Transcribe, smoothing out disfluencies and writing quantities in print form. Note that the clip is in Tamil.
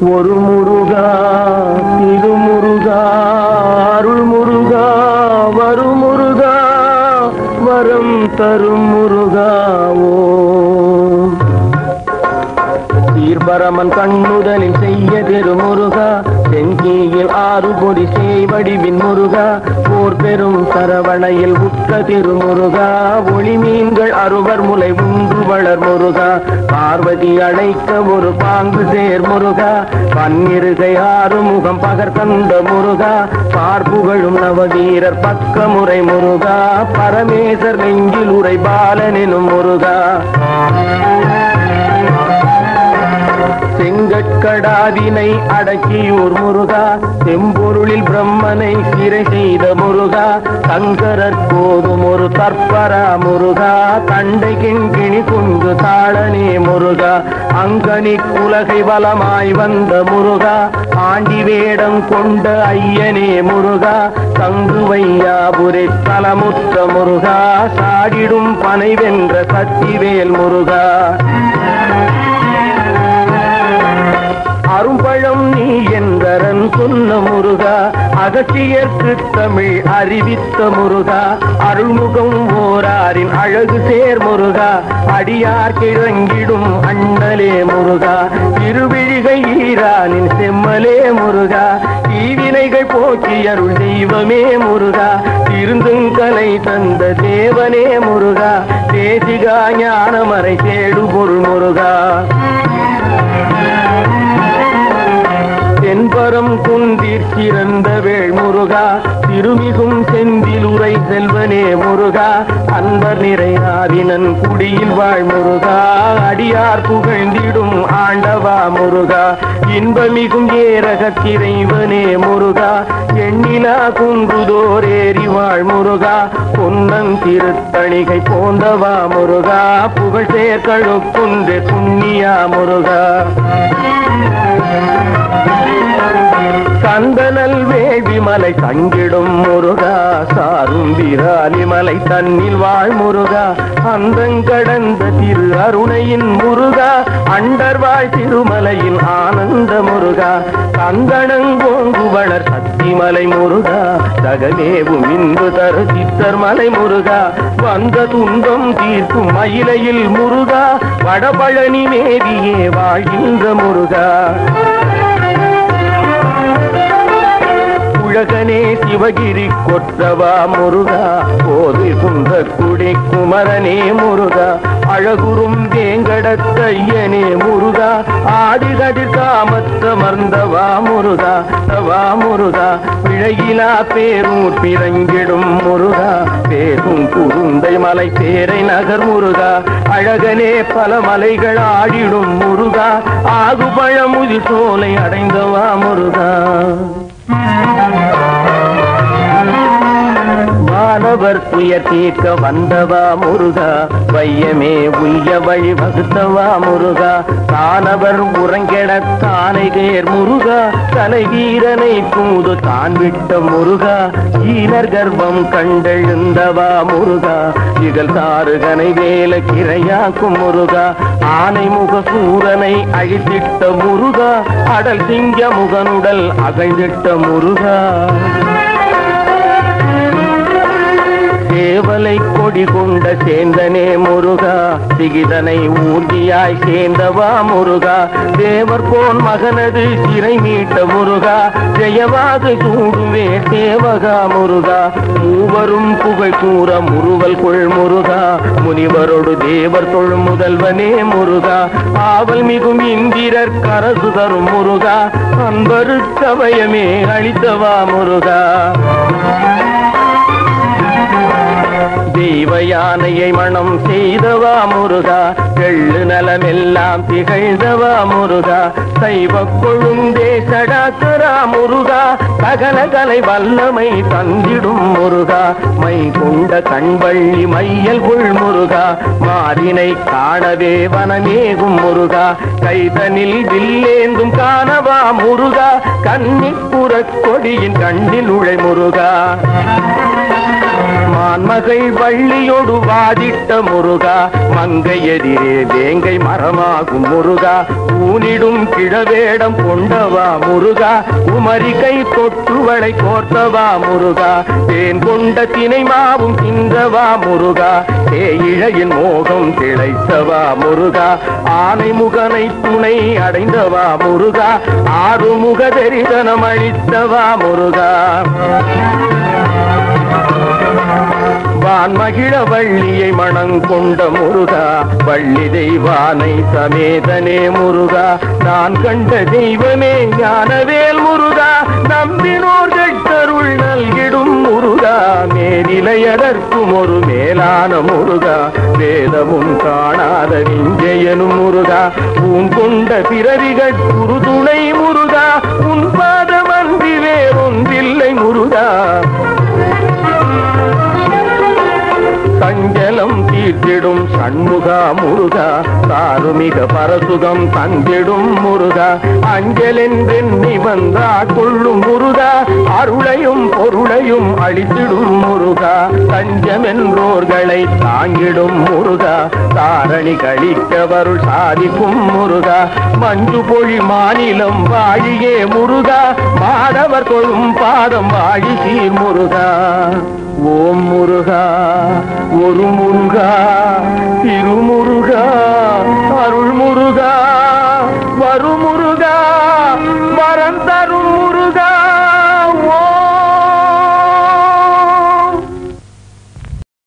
ஒரு முருகா திருமுருகா அருள் முருகா வரும் முருகா வரம் தரும் முருகாவோ சீர்பரமன் கண்ணுதலில் செய்ய திருமுருகா செங்கீயில் ஆறு பொடி செய்வடிவின் முருகா போர் பெரும் சரவணையில் உற்ற திருமுருகா ஒளி மீன்கள் அறுவர் முலை உண்டு வளர் முருகா பார்வதி அழைக்க ஒரு பாங்கு சேர் முருகா பன்னிருகை ஆறு முகம் பகர் கண்ட முருகா பார்ப்புகழும் நவவீரர் பக்க முறை முருகா பரமேசர் நெஞ்சில் உரை பாலனெனும் முருகா செங்கட்கடாவினை அடக்கியூர் முருகா செம்பொருளில் பிரம்மனை சிறை செய்த முருகா சங்கரர் போதும் ஒரு தற்பரா முருகா தண்டை கிண்கிணி குண்டு தாளனே முருகா அங்கனி உலகை வலமாய் வந்த முருகா ஆண்டி வேடம் கொண்ட ஐயனே முருகா தங்குவையாபுரை தலமுற்ற முருகா சாடிடும் பனை வென்ற சக்திவேல் முருகா அரும்பழம் நீ என்றரன் சொன்ன முருகா அகத்தியர்க்கு தமிழ் அறிவித்த முருகா அருள்முகம் ஓராரின் அழகு சேர் முருகா அடியார் கிழங்கிடும் அண்ணலே முருகா திருவிழிகை ஈரானின் செம்மலே முருகா தீவினைகள் போக்கி அருள் தெய்வமே முருகா திருந்துங்கலை தந்த தேவனே முருகா தேசிகா ஞானமறை தேடு பொருள் முருகா தென்பரம் குந்திற் சிறந்த வேள் முருகா திருமிகும் செந்தில் உரை செல்வனே முருகா அன்பர் நிறையாதினன் குடியில் வாழ் முருகா அடியார் புகழ்ந்திடும் ஆண்டவா முருகா இன்பமிகும் ஏரகத்திரைவனே முருகா எண்ணிலா குன்றுதோர் ஏறி வாழ் முருகா பொன்னன் திருத்தணிகை போந்தவா முருகா புகழ் சேர்க்கழுக்குன்று புண்ணியா முருகா கந்தனல் வேள்விமலை தங்கிடும் முருகா சாரும் விராலிமலை தன்னில் வாழ் முருகா அந்தங்கடந்த திரு அருணையின் முருகா அண்டர் வாழ் திருமலையின் ஆனந்த முருகா கந்தனங்கோங்கு வளர் சக்திமலை முருகா தகமேவும் இன்பு தரு சித்தர் மலை முருகா வந்த துன்பம் தீர்க்கும் மயிலையில் முருகா வடபழனி மேவியே வாழ்கின்ற முருகா உலகனே சிவகிரி கொற்றவா முருகா போது குந்த குடி குமரனே முருகா அழகுறும் வேங்கடத்தையனே முருகா ஆதிகதிர் காமத்தமர்ந்தவா முருகா தவா முருகா விழையிலா பேரூர் பிறங்கிடும் முருகா பேரும் குருந்தை மலை பேரை நகர் முருகா அழகனே பல மலைகள் ஆடிடும் முருகா ஆகுபழமுதி சோலை அடைந்தவா முருகா மாணவர் துயர் தீர்க்க வந்தவா முருகா வையமே உய்ய வழி வகுத்தவா முருகா தானவர் உறங்கெட தானை தேர் முருகா தலைவீரனை தூது தான் விட்ட முருகா ஈனர் கர்வம் கண்டெழுந்தவா முருகா இகழ் தாருகனை வேல கிரையாக்கும் முருகா ஆனை முக சூரனை அழித்திட்ட முருகா அடல் சிங்க முகனுடல் அகழ்ந்திட்ட முருகா தேவலை கொடி கொண்ட சேந்தனே முருகா சிகிதனை ஊர்தியாய் சேர்ந்தவா முருகா தேவர் போன் மகனது சிறை மீட்ட முருகா ஜெயவாது சூடுவே தேவகா முருகா மூவரும் புகழ் கூற முறுவல் கொள் முருகா முனிவரோடு தேவர் தொழ் முதல்வனே முருகா ஆவல் மிகும் இந்திரர் கரசு தரும் முருகா அன்பரு சமயமே அளித்தவா முருகா தெய்வ யானையை மனம் செய்தவா முருகா எள்ளு நலமெல்லாம் திகழ்ந்தவா முருகா சைவ கொழுந்தே சடாக்கரா முருகா சகல கலை வல்லமை தந்திடும் முருகா மை கொண்ட கண்வள்ளி மையல் கொள் முருகா மாறினை காணவே வனமேகும் முருகா கைதனில் வில்லேந்தும் காணவா முருகா கன்னிப்புறக் கொடியின் கண்ணில் உழை முருகா மான்மகள் வள்ளியோடு வாதிட்ட முருகா மங்கை எதிரே வேங்கை மரமாகும் முருகா ஊனிடும் கிழவேடம் கொண்டவா முருகா குமரி கை தொட்டுவளை கோர்த்தவா முருகா தேன் கொண்ட தினை மாவும் தின்றவா முருகா தேயிழையின் மோகம் திளைத்தவா முருகா ஆனை முகனை துணை அடைந்தவா முருகா ஆறுமுக தரிசனம் அளித்தவா முருகா வான்மகிழ வள்ளியை மணங்கொண்ட முருகா வள்ளி தெய்வானை சமேதனே முருகா நான் கண்ட தெய்வமே ஞானவேல் முருகா நம்பினோர் கட்டருள் நல்கிடும் முருகா மேலிலையதற்கும் ஒரு மேலான முருகா வேதமும் காணாத விஞ்சயனும் முருகா உன் கொண்ட பிறவிகள் குருதுணை முருகா உன் பாதமன்றி வேறொன்றில்லை முருகா சஞ்சலம் தீர்த்திடும் சண்முகா முருகா சாருமிக பரசுகம் தந்திடும் முருகா அஞ்சலென்றெண்ணி வந்தா கொள்ளும் முருகா அருளையும் பொருளையும் அளித்திடும் முருகா தஞ்சமென்றோர்களை தாங்கிடும் முருகா தாரணி கழிக்கவருள் சாதிக்கும் முருகா மஞ்சு பொழி மாநிலம் வாழியே முருகா மாதவர் தொழும் பாதம் வாழி சீர் முருகா ஓம் முருகா ஒரு முருகா திருமுருகா